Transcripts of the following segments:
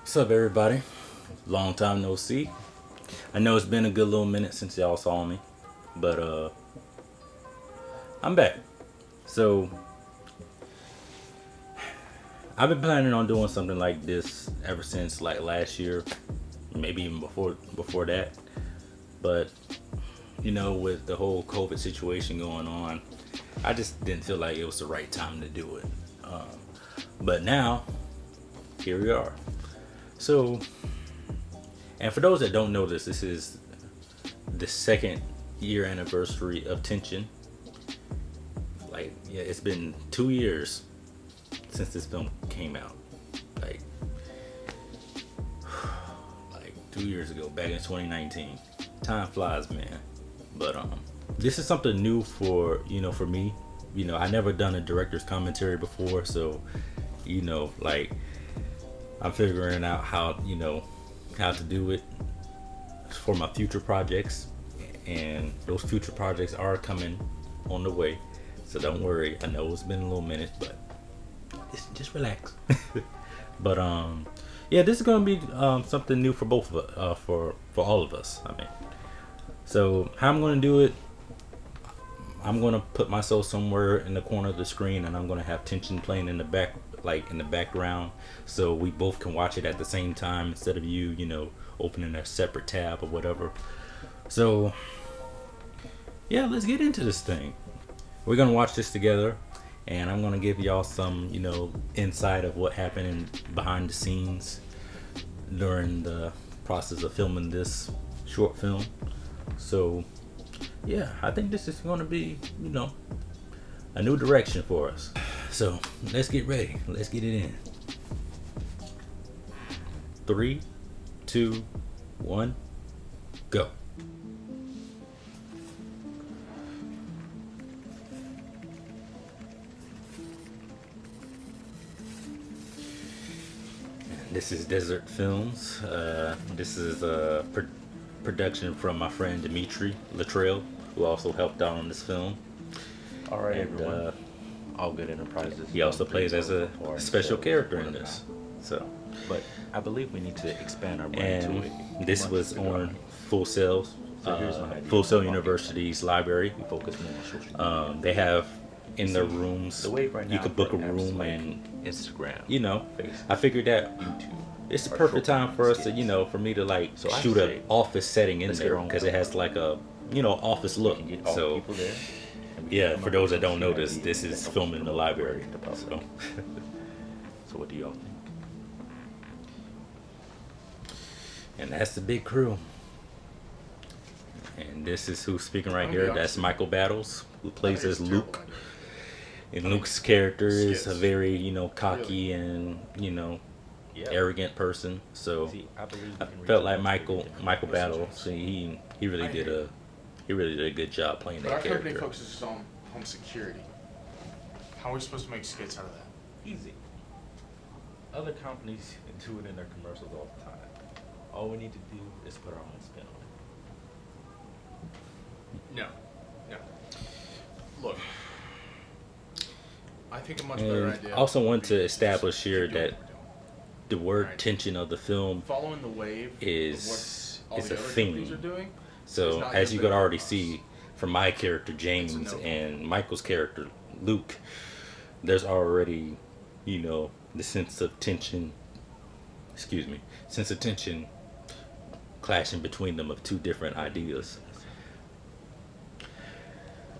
What's up, everybody? Long time no see. I know it's been a good little minute since y'all saw me, but I'm back. So I've been planning on doing something like this ever since like last year, maybe even before that. But with the whole COVID situation going on, I just didn't feel like it was the right time to do it. But now, here we are. So, and for those that don't know this is the second year anniversary of Tension. Like, yeah, it's been 2 years since this film came out. Like, like 2 years ago, back in 2019. Time flies, man. But this is something new for me. I never done a director's commentary before, so like I'm figuring out how to do it for my future projects, and those future projects are coming on the way. So don't worry. I know it's been a little minute, but just relax. But yeah, this is gonna be something new for both of for all of us. I mean, so how I'm gonna do it? I'm gonna put myself somewhere in the corner of the screen, and I'm gonna have Tension playing in the back, like in the background, so we both can watch it at the same time instead of you opening a separate tab or whatever. So yeah, let's get into this thing. We're gonna watch this together, and I'm gonna give y'all some insight of what happened behind the scenes during the process of filming this short film. So yeah, I think this is gonna be a new direction for us. So let's get ready. Let's get it in. 3, 2, 1, go. This is Desert Films. This is a production from my friend Dimitri Latrell, who also helped out on this film. All right, And everyone. All Good Enterprises. he also plays as a special character in this. So, But I believe we need to expand our brand to it. and this was on Full Sail, So here's my idea. Full Sail University's library. We focus more on social media. They have in their rooms. The wave right now. You could book a for apps room, like and Instagram, I Facebook, figured that YouTube. it's the are perfect short time for us to skits. for me to like So I shoot say, an office setting in let's get there, on because with it it. has like a office look. We can get all the So people there. and we can yeah, come for up those with that some don't know cute this, ideas this that is help filmed in the promote library. the public. So So what do y'all think? and that's the big crew. And this is who's speaking right here. That's Michael Battles, who plays as Luke. And Luke's character is a very, cocky and, Yeah. arrogant person. So See, I believe I we can reach felt a like much Michael bigger difference. Michael Battles. He really did a good job playing But that our company character. focuses on home security. How are we supposed to make skits out of that? Easy. Other companies do it in their commercials all the time. All we need to do is put our own spin on it. No. No. Look. I think a much better And idea. I also want would to be establish just here keep doing that what we're doing. the word Right. tension of the film Following the wave is of what all a the other theme. companies are doing. So is not as just you better could for already us. see from my character It's James a no. and Michael's character Luke, there's already, the sense of tension. Excuse me, sense of tension clashing between them of two different ideas.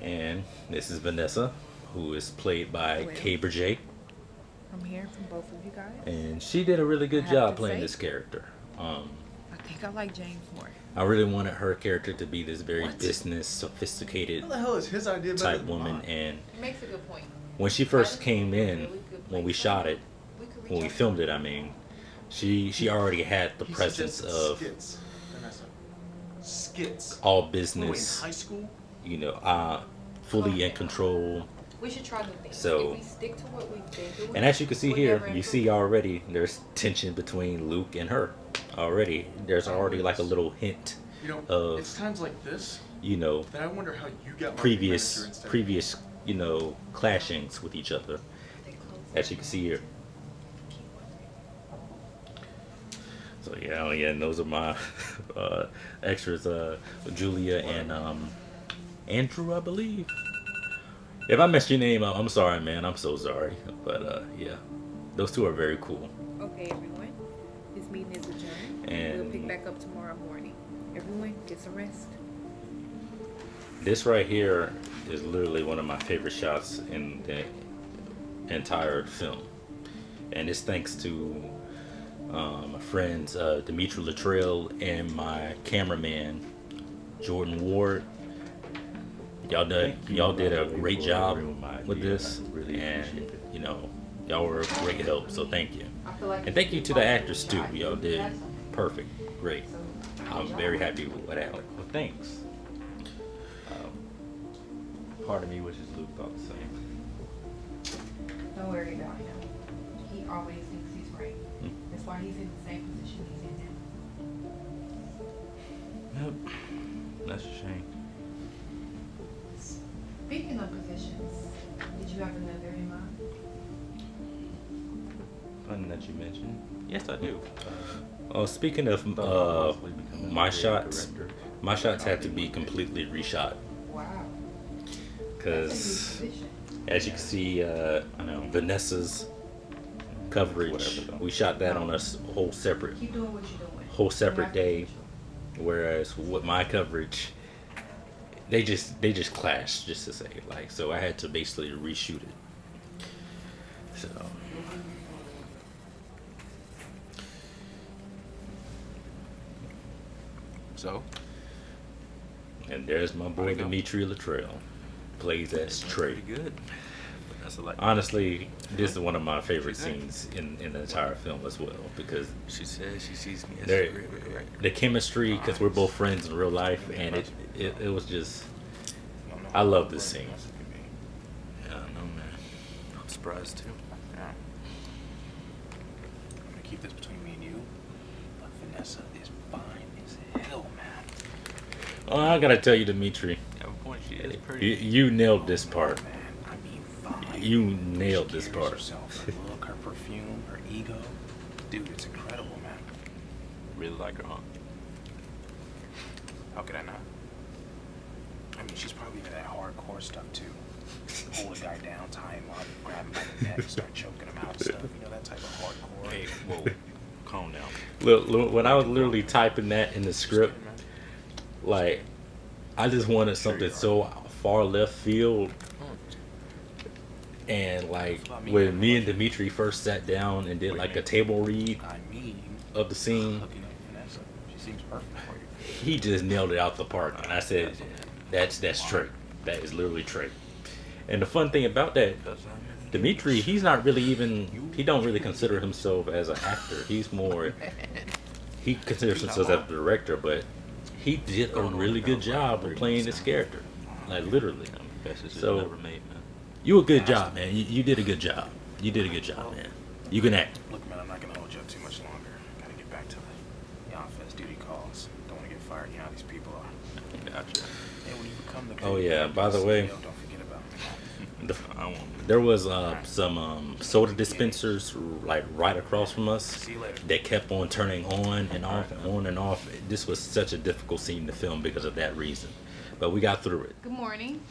And this is Vanessa, who is played by Well. Kay Berger, I'm hearing from both of you guys. and she did a really good I have job to playing say- this character. I think I like James more. I really wanted her character to be this very What? business, sophisticated How the hell is his idea better type than woman, mine? and It makes a good point. when she first came in, when we shot it, We could reach when we out to filmed them. it, I mean, she already had the He presence suggested of skits. Vanessa. Skits. all Wait, in business, high school? fully in control. We should try new things. So- if we stick to what we've been doing, And as you can see we'll here, never you improve. see already there's tension between Luke and her. Already, there's already like a little hint, of- It's times like this you know, that I wonder how you got previous manager instead of previous clashings with each other, They close as you can see here. So yeah, oh, yeah, and those are my extras, Julia and Andrew, I believe. If I messed your name up, I'm sorry, man. I'm so sorry. But yeah, those two are very cool. Okay, everyone. This meeting is adjourned. And we'll pick back up tomorrow morning. Everyone, get some rest. this right here is literally one of my favorite shots in the entire film, and it's thanks to my friends Dimitri Latrell and my cameraman Jordan Ward. Y'all did a great job with this, and you know, y'all were a great help. So thank you, I feel like and thank you to the actors too. Y'all did perfect, great. I'm very happy with what happened. Well, thanks. Part of me wishes Luke thought the same. Don't worry about him. He always thinks he's right. That's why he's in the same position he's in now. Yep. That's a shame. Speaking of positions, did you have another in mind? Funny that you mentioned. Yes, I do. Speaking of Thought about possibly becoming a my creative shots, director. my shots had to be completely reshot Wow. because, That's a new position. as you can see, I know. Vanessa's coverage, Whatever, though. we shot that on a whole separate Keep doing what you're doing. whole separate You're not day, whereas with my coverage, they just clashed, just to say, like, so I had to basically reshoot it. So So, and there's my boy How'd it go? Dimitri Latrell, plays as Trey. Pretty good. But that's a lot. Honestly, this is one of my favorite scenes in the entire film as well, because She says she sees me as there, a creative director. the chemistry, because we're both friends in real life, and it was just, you don't know I how love this important scene. Vanessa can be. Yeah, I know, man. I'm surprised too. Yeah. I'm gonna keep this between me and you, but Vanessa is fine as hell, man. Oh, I gotta tell you, Dimitri, At one point, she is you, pretty. you nailed this part. Man, I mean, fine. You nailed She this carries part. herself, her look, her perfume, her ego. Dude, it's incredible, man. Really like her, huh? How could I not? I mean, she's probably into that hardcore stuff too. Hold a guy down, tie him up, grab him by the neck, start choking him out and stuff. You know, that type of hardcore. Hey, whoa. Calm down. Look, when I was literally typing that in the script, like, I just wanted something so far left field. And like when me and Dimitri first sat down and did like a table read I mean, of the scene, hooking up Vanessa. She seems perfect for you. he just nailed it out the park. And I said, that's Trey. That is literally Trey. And the fun thing about that, Dimitri, he's not really even, he don't really consider himself as an actor. He's more, he considers himself as a director, but he did a really good job of playing this character. Like literally. Best decision So- ever made, man. You a good job, man. You did a good job. You did a good job, man. You can act. Look, man, I'm not gonna hold you up too much longer. Gotta get back to the office duty calls. Don't wanna get fired. You know how these people are. Gotcha. Hey, when you become the Oh, yeah, by the way, CEO, don't forget about me. The- I won't. There was some soda dispensers like right across from us See you later. that kept on turning on and off and on and off. This was such a difficult scene to film because of that reason, but we got through it. Good morning.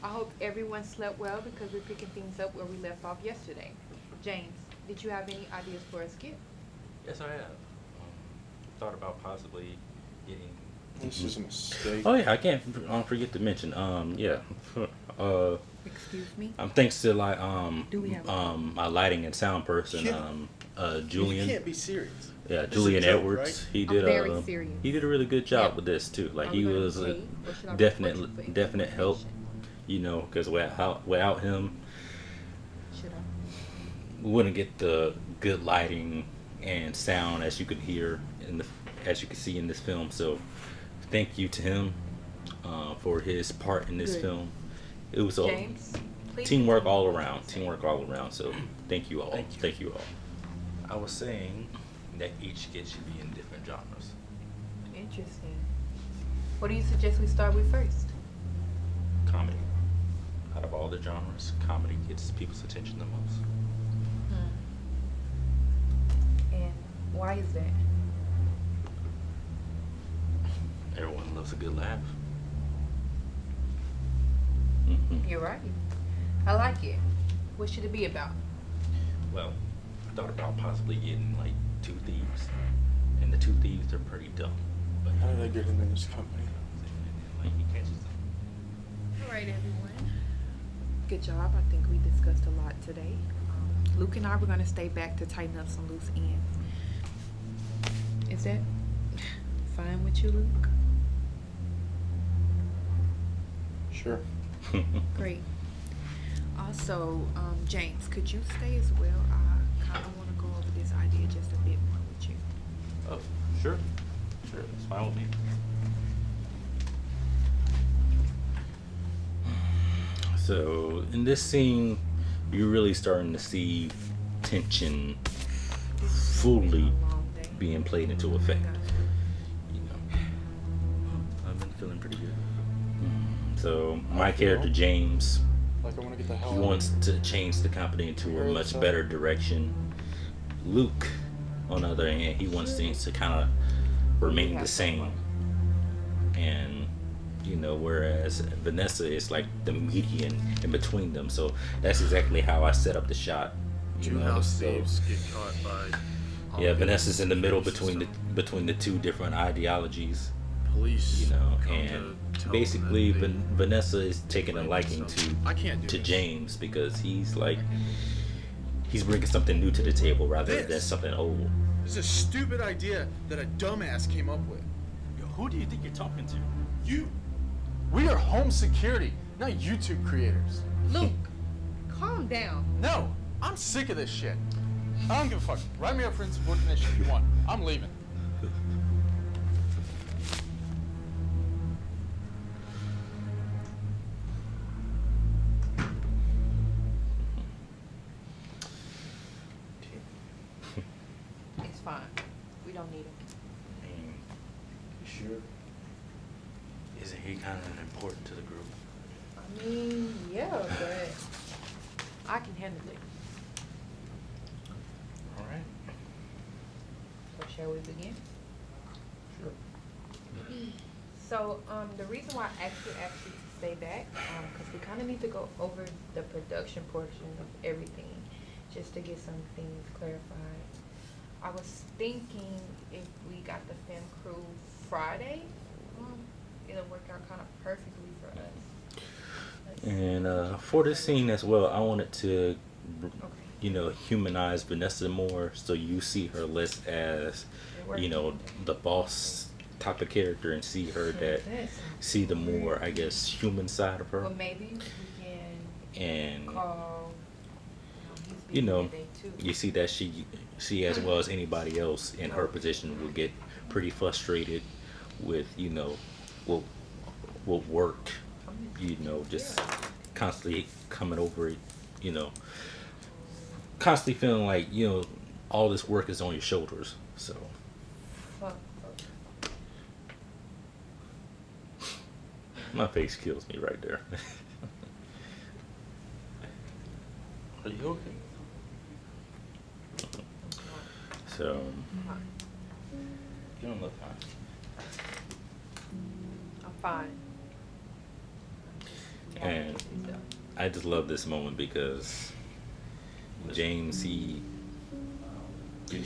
I hope everyone slept well because we're picking things up where we left off yesterday. James, did you have any ideas for a skit? Yes, I have. Thought about possibly getting. This is a mistake. Oh yeah, I can't forget to mention. Yeah, Excuse me? thanks to like Do we have my lighting and sound person, You Julian. can't be serious. Yeah, This is Julian a joke, Edwards. right? He I'm did very serious. he did a really good job Yeah. with this too. Like Are he we gonna was a wait, or should I report you for definite help. information? You know, because without him, Should I? we wouldn't get the good lighting and sound as you could hear as you can see in this film. So, thank you to him for his part in this Good. film. It was a James, please teamwork continue all what around. you're saying. Teamwork all around. So, thank you all. Thank you. Thank you all. I was saying that each skit should be in different genres. Interesting. What do you suggest we start with first? Comedy. Out of all the genres, comedy gets people's attention the most. And why is that? Everyone loves a good laugh. Mhm. You're right. I like it. What should it be about? Well, I thought about possibly getting like 2 thieves, and the 2 thieves are pretty dumb. But How did I get into this company? like he catches them. All right, everyone. Good job. I think we discussed a lot today. Luke and I were gonna stay back to tighten up some loose ends. Is that fine with you, Luke? Sure. Great. Also, James, could you stay as well? I kind of want to go over this idea just a bit more with you. Oh, sure. Sure, that's fine with me. So in this scene, you're really starting to see tension fully Been a long day. being played into effect. Gotcha. You know. I've been feeling pretty good. So my character James, Like I want to get the hell he out wants of here. to change the company into a much better direction. Luke, on the other hand, he wants things to kind of remain the same. And you know, whereas Vanessa is like the median in between them. So that's exactly how I set up the shot. You Two know, house so thieves get caught by. yeah, Holiday Vanessa's in the middle system. between the two different ideologies. Police. You know, come and to tell basically them that they- Vanessa is taking a liking I can't do to this. James because he's like he's bringing something new to the table rather than This. something old. This is a stupid idea that a dumbass came up with. Yo, who do you think you're talking to? You. We are home security, not YouTube creators. Luke, calm down. No, I'm sick of this shit. I don't give a fuck. Write me up for insubordination if you want. I'm leaving. It's fine. We don't need him. I mean, you sure? Isn't he kind of important to the group? I mean, yeah, but I can handle it. All right. So shall we begin? Sure. So, the reason why I asked you actually to stay back, because we kind of need to go over the production portion of everything, just to get some things clarified. I was thinking if we got the film crew Friday, it'll work out kind of perfectly for us. Let's see. And for this scene as well, I wanted to, Okay. you know, humanize Vanessa more, so you see her less as, you know, the boss type of character, and see her see the more, I guess, human side of her. Well, maybe we can And call. you know, he's busy today, too. you see that she as well as anybody else in her position will get pretty frustrated with, you know, will work, you know, just constantly coming over it, you know, constantly feeling like, you know, all this work is on your shoulders. So Fuck. my face kills me right there. Are you okay? So You don't look fine. I'm fine. And I just love this moment because James, You're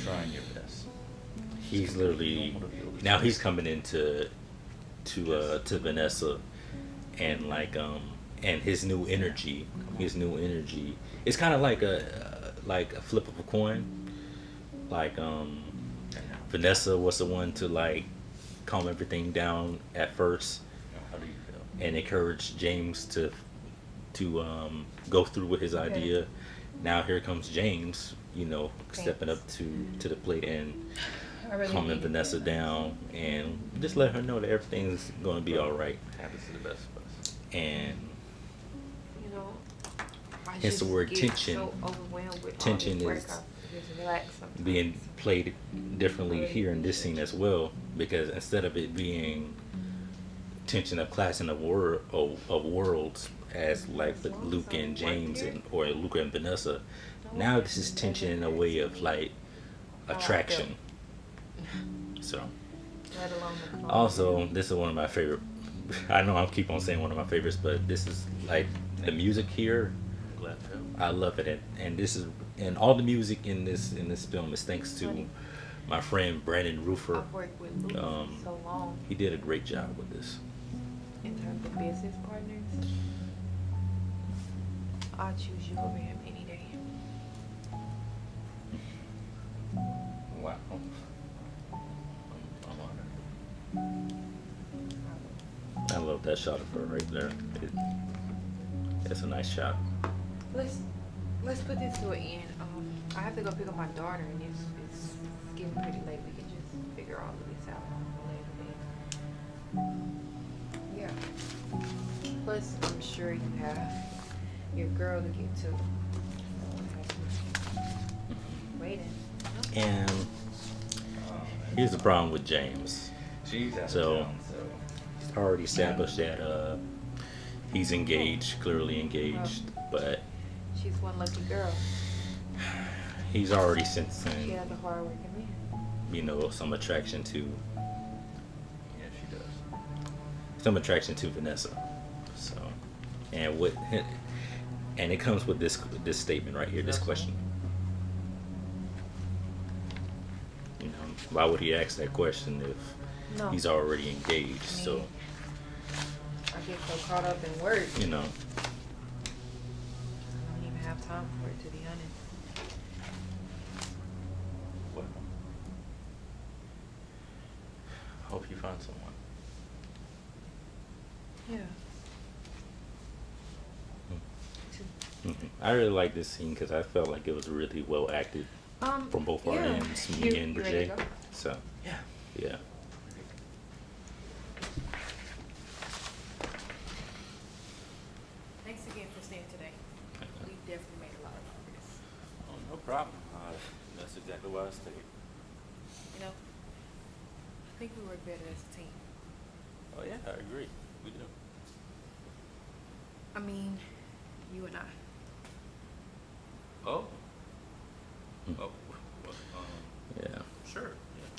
trying your best. he's literally now he's coming into to Vanessa, and like and his new energy it's kind of like a flip of a coin. Like Vanessa was the one to like calm everything down at first How do you feel? and encourage James to go through with his idea. Now here comes James, you know, stepping up to the plate and calming Vanessa down and just let her know that everything's going to be all right. Happens to the best of us. And You know, I Hence the just word get tension. so overwhelmed with all Tension this work, is I just relax sometimes. being played differently here in this scene as well, because instead of it being tension of class and of worlds as like with Luke and James or Luke and Vanessa, now this is tension in a way of like attraction. So let alone the clothes. Also, this is one of my favorite. I know I keep on saying one of my favorites, but this is like the music here. I'm glad to help. I love it, and this is and all the music in this film is thanks to my friend Brandon Roofer. I've worked with Louis so long He did a great job with this. in terms of business partners. I'll choose you over him any day. Wow. I'm honored. I love that shot of her right there. It's a nice shot. Let's put this to an end. I have to go pick up my daughter, and it's getting pretty late. We can just figure all of this out later. Yeah. Plus, I'm sure you have your girl to get to. Waiting. And here's the problem with James. She's out of So- town, so He's already established that he's engaged, clearly engaged, but She's one lucky girl. he's already She sensing, has a hard-working man. some attraction to yeah, she does. Vanessa. So, and it comes with this statement right here, this question. Why would he ask that question if No. he's already engaged? So, I get so caught up in work. you know, I don't even have time for it, to be honest. Well, hope you find someone. Yeah. mhm. I really like this scene because I felt like it was really well acted from both our yeah. ends, me and You ready to Brigé. go? So, Yeah. yeah. Thanks again for staying today. We definitely made a lot of progress. Oh, no problem. That's exactly why I stayed. You know, I think we work better as a team. Oh yeah, I agree. We do. I mean, you and I. Oh. Hmm. Oh. Well, Yeah. sure.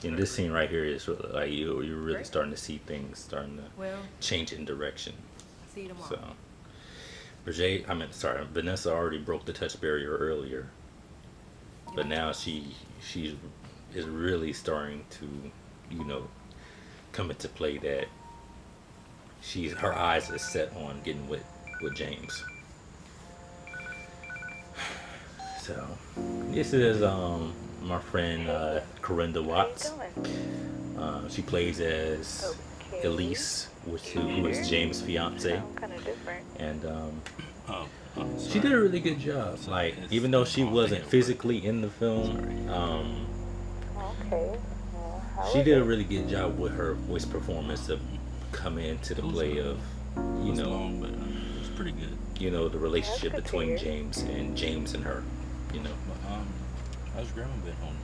Yeah. And this scene right here is really, like you're really Great. starting to see things starting to Well, change in direction. see you tomorrow. So, Vanessa already broke the touch barrier earlier, but now she is really starting to, come into play that her eyes are set on getting with James. So, this is my friend Corinda Watts. She plays as Elise, who is James' fiance, and she did a really good job. Like, even though she wasn't physically in the film, she did a really good job with her voice performance of coming into the play of, It was long, but it was pretty good. the relationship between James and her. How's grandma been holding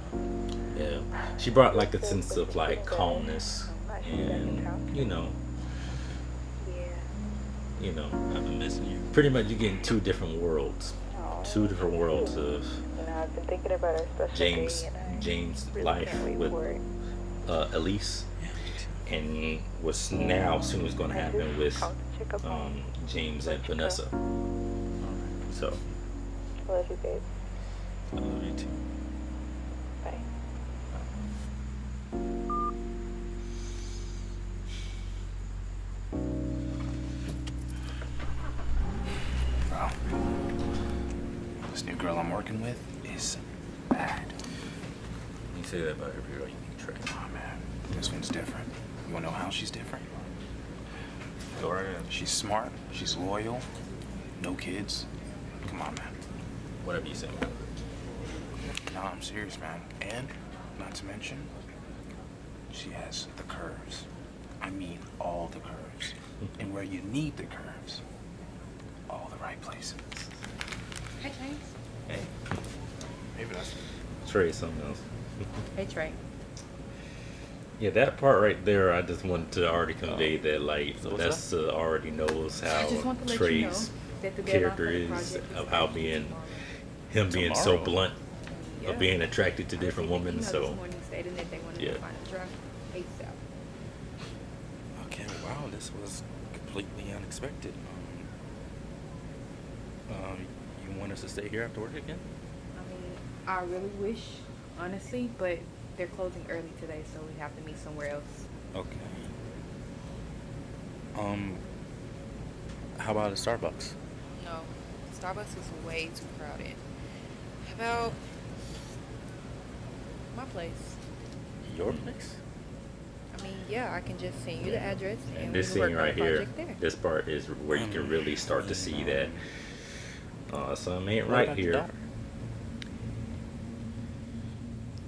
up? Yeah, she brought like a sense of like calmness, and I've been missing you. pretty much you're getting two different worlds of James' life with Elise, and what's now soon is going to happen with James and Vanessa. So, Love you, babe. I love you too. Bye. Bro, this new girl I'm working with is bad. You say that about every girl you meet, Trey. Oh man, this one's different. You wanna know how she's different? Go right ahead. She's smart, she's loyal, no kids. Come on, man. Whatever you say. No, I'm serious, man. And, not to mention, she has the curves. I mean, all the curves. And where you need the curves, all the right places. Hey, James. Hey. Maybe that's. Trey, something else. Hey, Trey. Yeah, that part right there, I just wanted to already convey that, like, So what's Vanessa already knows I how just want to let you know Trey's that the deadline character for the is, project is of how Thursday him tomorrow. being so Tomorrow? blunt, Yeah. of being attracted to different women. This So, morning stating that they wanted yeah. to find a draft ASAP. Okay, wow, this was completely unexpected. You want us to stay here after work again? I mean, I really wish, honestly, but they're closing early today, so we have to meet somewhere else. Okay. How about a Starbucks? No, Starbucks is way too crowded. How about my place? Your place? I mean, yeah, I can just send you the address and And we this can work scene on the right here, project there. this part is where you can really start to see that something ain't What right about your here. daughter?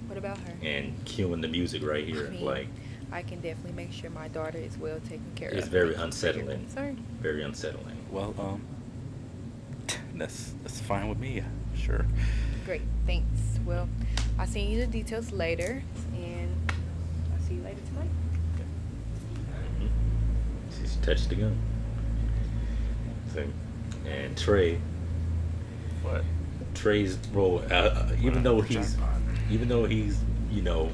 What about her? And cueing the music right here, I mean, like I can definitely make sure my daughter is well taken care it's of. very Thank you for your unsettling. concern. Very unsettling. Well, that's fine with me. Sure. Great, thanks. Well, I'll send you the details later, and I'll see you later tonight. She's touched the gun. So, and Trey, What? Trey's role, even though he's, you know,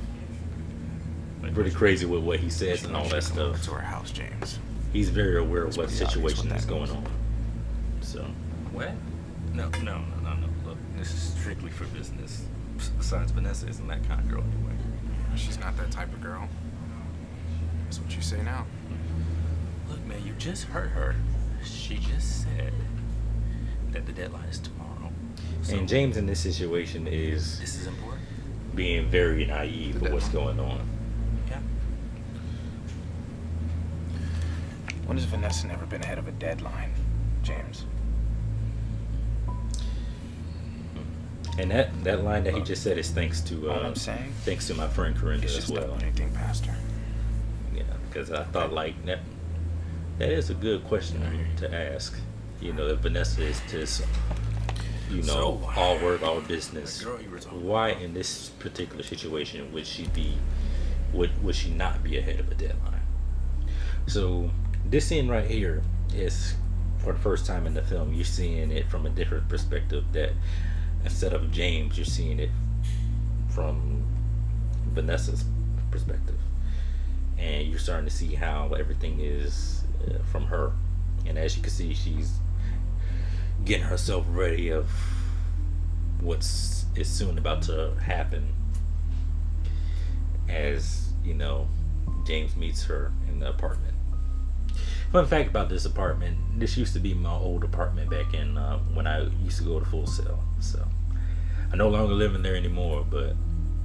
pretty crazy with what he says and all that stuff, To our house, James. he's very aware of It's what pretty obvious situation what is that going means. on. So, What? No. Look, this is strictly for business. Besides, Vanessa isn't that kind of girl anyway. She's not that type of girl. That's what you say now. Look, man, you just heard her. She just said that the deadline is tomorrow. So and James in this situation is this is important. being very naive The of what's deadline. going on. Yeah. When has Vanessa never been ahead of a deadline, James? And that line that he just said is thanks to Know what I'm saying? thanks to my friend Corinda It's as just well. don't do anything past her. Yeah, because I thought like that is a good question to ask. You know, if Vanessa is just, you know, So, all work, all business, the girl you were talking why in this particular situation would she she not be ahead of a deadline? So this scene right here is, for the first time in the film, you're seeing it from a different perspective. That instead of James, you're seeing it from Vanessa's perspective, and you're starting to see how everything is from her. And as you can see, she's getting herself ready of is soon about to happen. As you know, James meets her in the apartment. Fun fact about this apartment: this used to be my old apartment back in when I used to go to Full Sail. So I no longer live in there anymore, but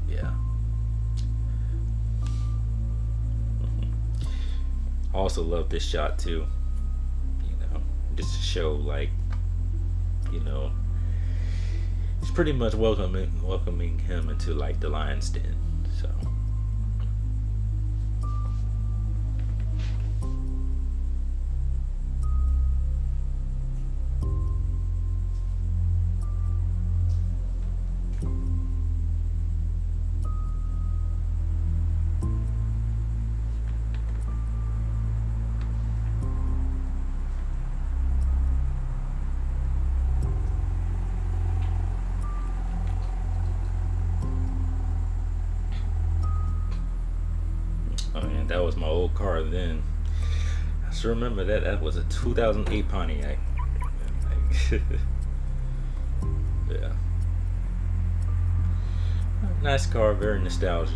yeah. I also love this shot too. You know, just to show like, you know, it's pretty much welcoming him into like the lion's den. So. Oh man, that was my old car then. I still remember that. That was a 2008 Pontiac. Yeah. Nice car, very nostalgic.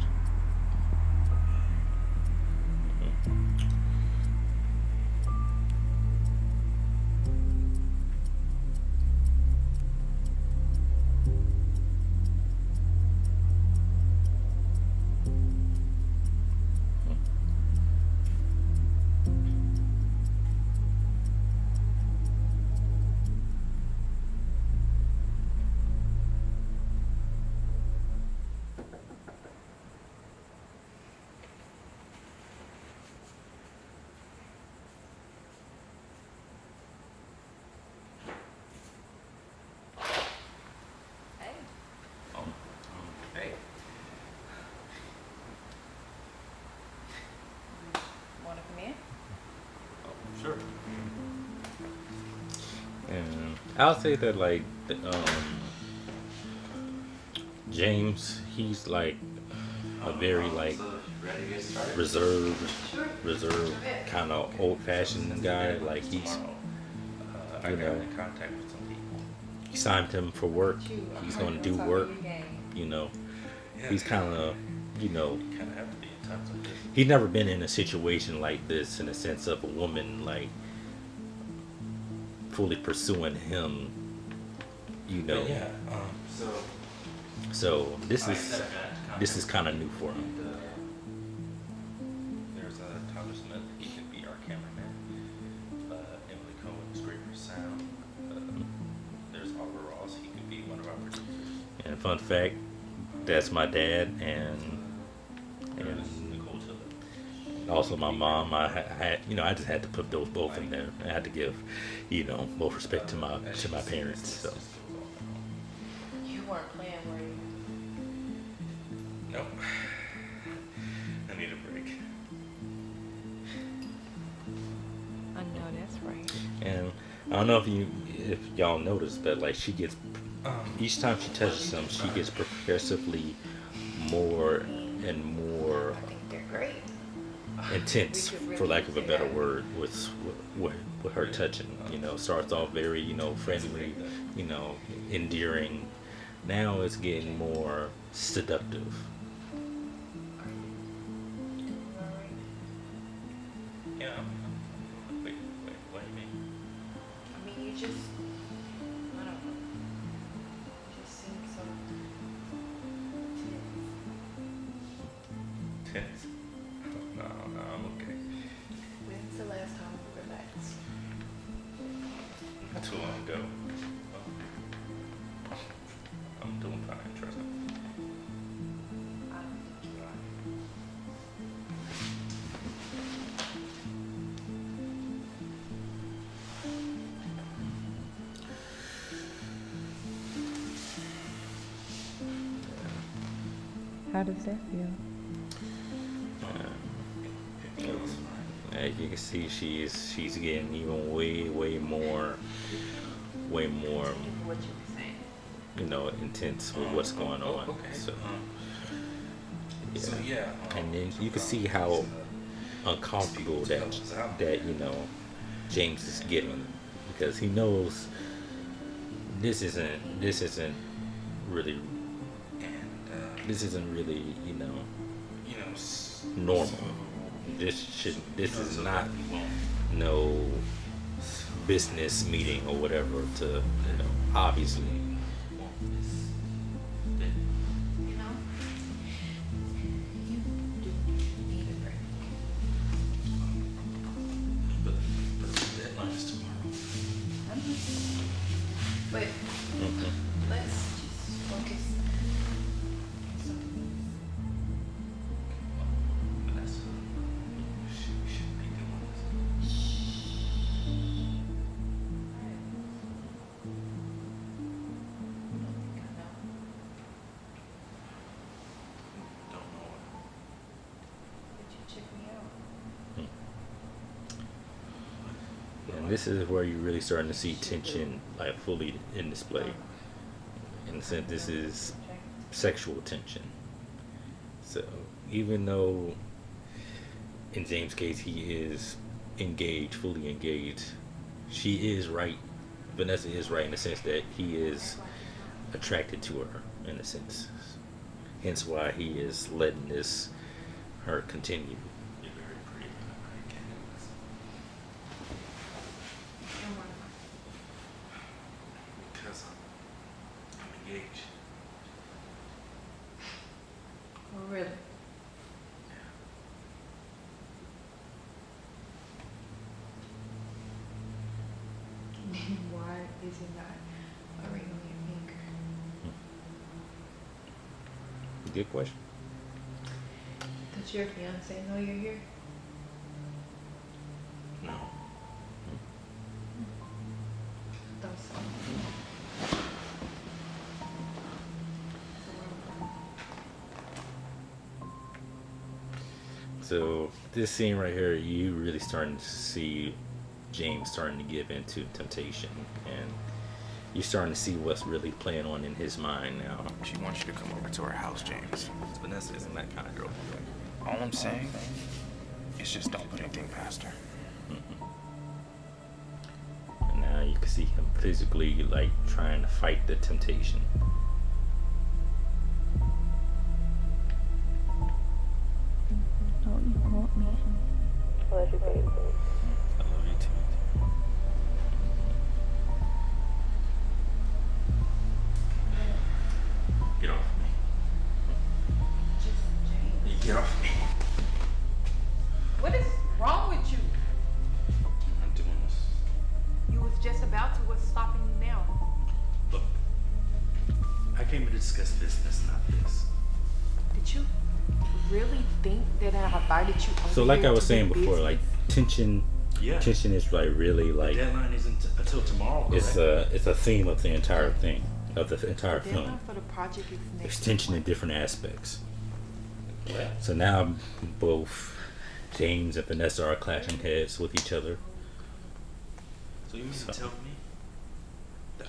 Hey. Want to come in? Oh, sure. And I'll say that like James, he's like a very like reserved kind of old-fashioned guy. Like he's, I you got know, in contact with some people. you signed him for work. He's going to do work. You know, he's kind of, you know, You kind of have to be in touch with this. he's never been in a situation like this in the sense of a woman like fully pursuing him. You know, But yeah, so this I is had got this is kind of new for him. And, there's Tyler Smith. He could be our cameraman. Emily Cohen's great for sound. There's Oliver Ross. He could be one of our producers. And fun fact, that's my dad and There's Nicole Tiller. also my mom. I had, you know, I just had to put those both in there. I had to give, you know, both respect to my parents. So You weren't playing, were you? Nope. I need a break. I know that's right. and I don't know if y'all noticed, but like she gets each time she touches him, she gets progressively more and more I think they're great. intense, for lack of a better word, with her touching. You know, starts off very, you know, friendly, you know, endearing. Now it's getting more seductive. Yeah. Wait, what do you mean? I mean, you just, I don't know. You just seem so tense. Tense? No, I'm okay. When's the last time you relaxed? Not too long ago. I'm doing fine, trust me. I don't think you are. How does that feel? As you can see, she's getting even way more, What you were saying. you know, intense with what's going on. Okay. So, yeah. So yeah. And then you can see how uncomfortable that you know James is getting, because he knows this isn't really you know normal. This is not no business meeting or whatever to, you know, obviously. You know? You do need a break. But the deadline is tomorrow. But Mhm. let's just focus on something. Vanessa, we shouldn't be doing this. Don't know what. Did you check me out? And this is where you're really starting to see tension like fully in display. In the sense, this is sexual tension. So even though in James' case he is engaged, fully engaged, she is right. Vanessa is right in the sense that he is attracted to her in a sense. Hence why he is letting her continue. You're very pretty. I can't do this. And what Because I'm engaged. am I? Well, really? Why is it not a ring on your finger? Good question. Does your fiance know you're here? No. Thought so. So this scene right here, you really starting to see James starting to give into temptation, and you're starting to see what's really playing on in his mind now. She wants you to come over to her house, James. Vanessa isn't that kind of girl. All I'm saying is just don't put anything past her. And now you can see him physically like trying to fight the temptation. Don't you want me? I love you, babe. I love you too. Get off me. Just James. You get off me. What is wrong with you? I'm not doing this. You was just about to. What's stopping you now? Look, I came here to discuss business, not this. Did you really think that I invited you over So like here I was to saying do before, business? like tension Yeah. is like really The like deadline isn't until tomorrow, it's correct? a theme of the entire thing, of the entire The deadline film. for the project is There's next tension in month. different aspects. What? So now both James and Vanessa are clashing heads with each other. So you mean to tell me that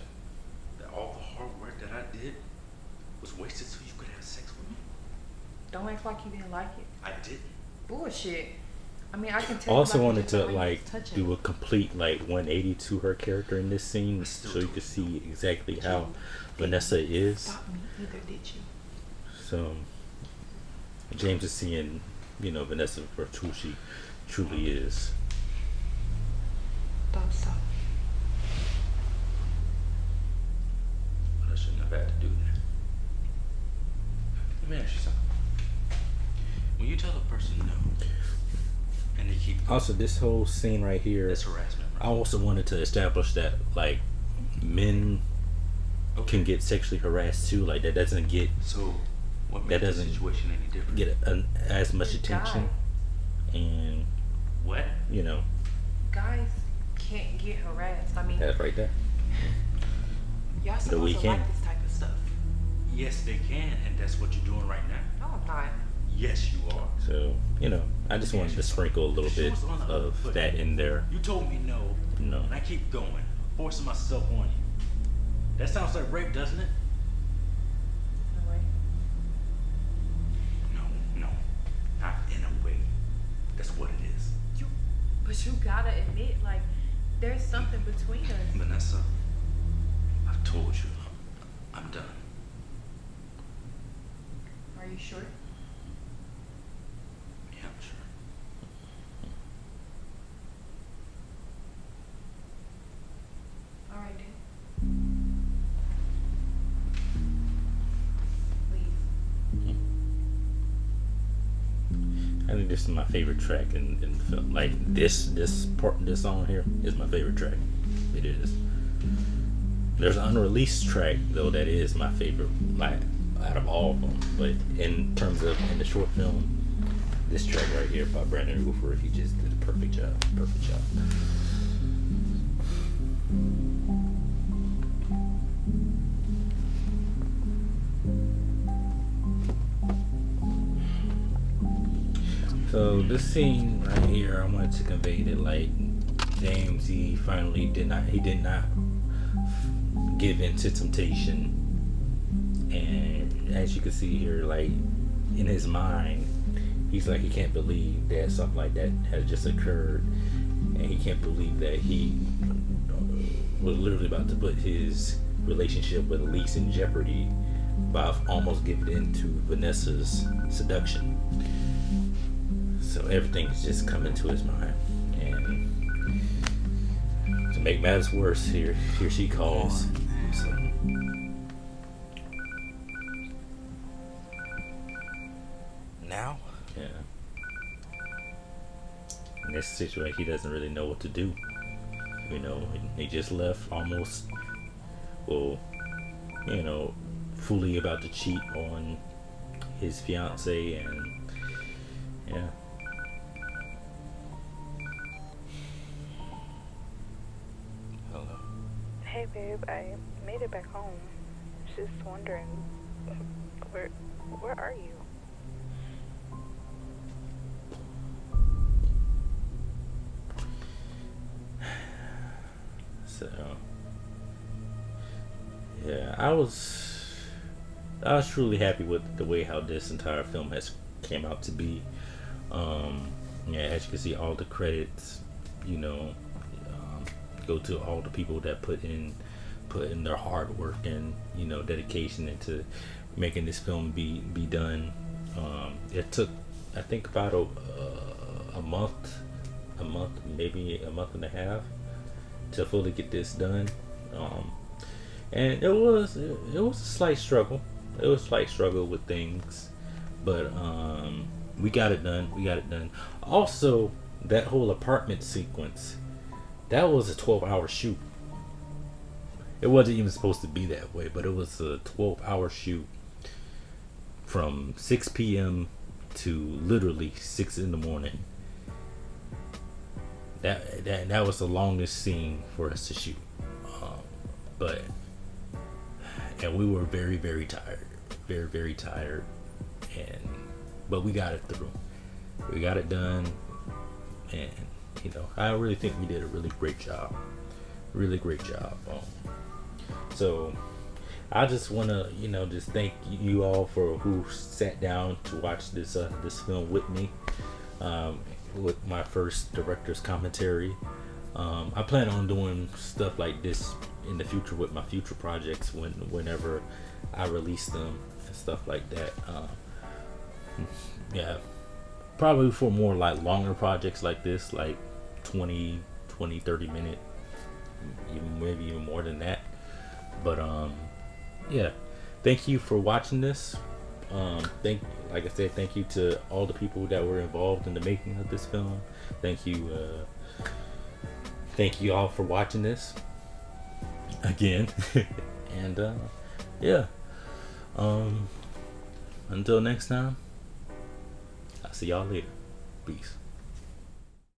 all the hard work that I did was wasted so you could have sex with me? Don't act like you didn't like it. I didn't. Bullshit. I mean, I can I tell. also you like wanted it to just by like touching do a complete like 180 to her character in this scene, But still so you don't could see exactly how You Vanessa didn't is. Stop me either, did you? So James is seeing, you know, Vanessa for who she truly is. Thought so. But I shouldn't have had to do that. Let me ask you something. When you tell a person no, and they keep Also, this whole scene right here, that's harassment, I right? also wanted to establish that like men can get sexually harassed too. Like that doesn't get So what that makes the doesn't situation any different? as much The guy. attention, and What? you know Guys can't get harassed. I mean, that's right there. y'all But supposed we to can. like this type of stuff. Yes, they can, and that's what you're doing right now. No, I'm not. Yes, you are. So you know, I just wanted to sprinkle a little Show bit us on the other of foot. that in there. You told me no, No. and I keep going, forcing myself on you. That sounds like rape, doesn't it? No way. No, not in a way. That's what it is. But you gotta admit, like, there's something between us. Vanessa, I've told you, I'm done. Are you sure? Yeah, I'm sure. All right, then. Please. I think this is my favorite track in the film. Like this song here is my favorite track. It is. There's an unreleased track though that is my favorite, like out of all of them. But in terms of in the short film, this track right here by Brandon Hoofer, he just did a perfect job. Perfect job. So this scene right here, I wanted to convey that like James, he finally did not give in to temptation, and as you can see here, like in his mind, he's like he can't believe that something like that has just occurred, and he can't believe that he was literally about to put his relationship with Elise in jeopardy by almost giving in to Vanessa's seduction. So everything's just coming to his mind, and to make matters worse, here she calls. So, Now? yeah. In this situation, he doesn't really know what to do. You know, he just left almost, well, you know, fully about to cheat on his fiance, and yeah. Hello. Hey, babe, I made it back home. Just wondering, where are you? So I was truly happy with the way how this entire film has came out to be. Yeah, as you can see, all the credits, you know, go to all the people that put in their hard work and, you know, dedication into making this film be done. It took, I think, about a month, maybe a month and a half to fully get this done. And it was a slight struggle. It was a slight struggle with things, but we got it done. Also, that whole apartment sequence, that was a 12-hour shoot. It wasn't even supposed to be that way, but it was a 12-hour shoot from 6 p.m. to literally 6 in the morning. That was the longest scene for us to shoot. And we were very, very tired. Very, very tired. But we got it through. We got it done. And, you know, I really think we did a really great job. Really great job. So I just want to, you know, just thank you all for who sat down to watch this film with me, with my first director's commentary. I plan on doing stuff like this in the future with my future projects whenever I release them and stuff like that. Yeah, probably for more like longer projects like this, like 20, 30 minute, maybe even more than that. But yeah, thank you for watching this. Like I said, thank you to all the people that were involved in the making of this film. Thank you all for watching this again. And yeah, until next time, I'll see y'all later. Peace.